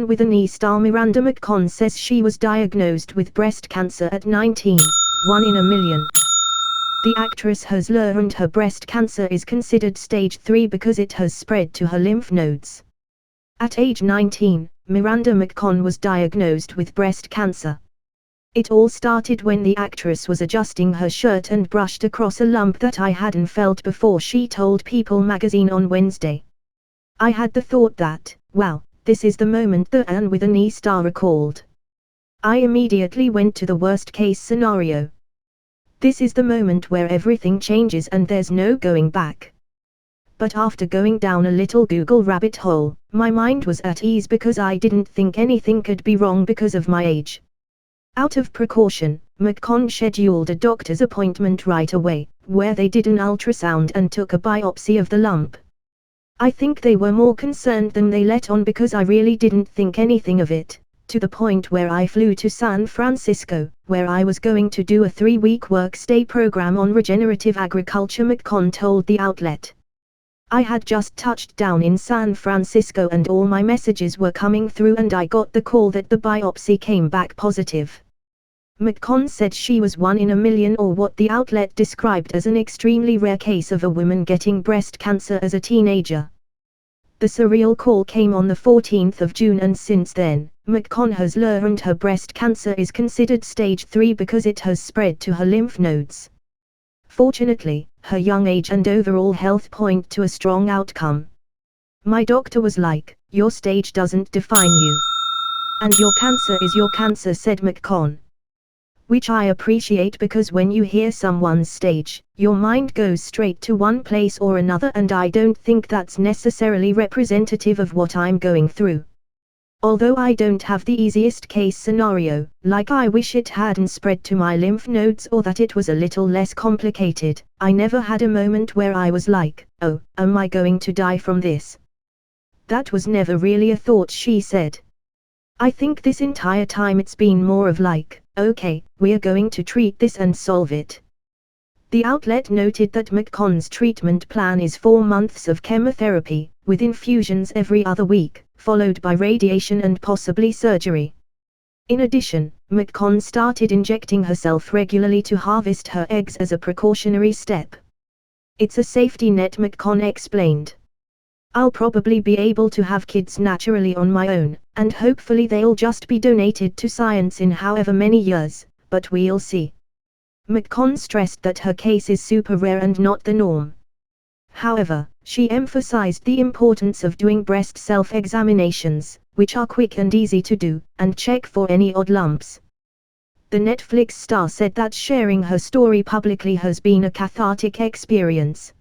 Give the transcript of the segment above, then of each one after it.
On with an E star Miranda McKeon says she was diagnosed with breast cancer at 19, 1 in a million. The actress has learned her breast cancer is considered stage 3 because it has spread to her lymph nodes. At age 19, Miranda McKeon was diagnosed with breast cancer. It all started when the actress was adjusting her shirt and brushed across a lump that I hadn't felt before, she told People magazine on Wednesday. I had the thought that, wow, this is the moment, the Anne with an E star recalled. I immediately went to the worst case scenario. This is the moment where everything changes and there's no going back. But after going down a little Google rabbit hole, my mind was at ease because I didn't think anything could be wrong because of my age. Out of precaution, McKeon scheduled a doctor's appointment right away, where they did an ultrasound and took a biopsy of the lump. I think they were more concerned than they let on because I really didn't think anything of it, to the point where I flew to San Francisco, where I was going to do a 3-week work-stay program on regenerative agriculture, McKeon told the outlet. I had just touched down in San Francisco and all my messages were coming through and I got the call that the biopsy came back positive. McKeon said she was 1 in a million, or what the outlet described as an extremely rare case of a woman getting breast cancer as a teenager. The surreal call came on the 14th of June and since then, McKeon has learned her breast cancer is considered stage 3 because it has spread to her lymph nodes. Fortunately, her young age and overall health point to a strong outcome. My doctor was like, your stage doesn't define you. And your cancer is your cancer, said McKeon. Which I appreciate because when you hear someone's stage, your mind goes straight to one place or another, and I don't think that's necessarily representative of what I'm going through. Although I don't have the easiest case scenario, like I wish it hadn't spread to my lymph nodes or that it was a little less complicated, I never had a moment where I was like, oh, am I going to die from this? That was never really a thought, she said. I think this entire time it's been more of like, okay, we're going to treat this and solve it. The outlet noted that McKeon's treatment plan is 4 months of chemotherapy, with infusions every other week, followed by radiation and possibly surgery. In addition, McKeon started injecting herself regularly to harvest her eggs as a precautionary step. It's a safety net, McKeon explained. I'll probably be able to have kids naturally on my own, and hopefully they'll just be donated to science in however many years, but we'll see. McKeon stressed that her case is super rare and not the norm. However, she emphasized the importance of doing breast self-examinations, which are quick and easy to do, and check for any odd lumps. The Netflix star said that sharing her story publicly has been a cathartic experience.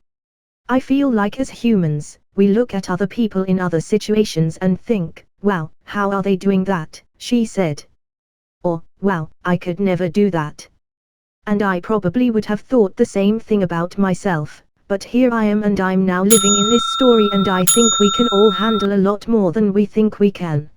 I feel like as humans, we look at other people in other situations and think, wow, how are they doing that, she said. Or, wow, I could never do that. And I probably would have thought the same thing about myself, but here I am and I'm now living in this story, and I think we can all handle a lot more than we think we can.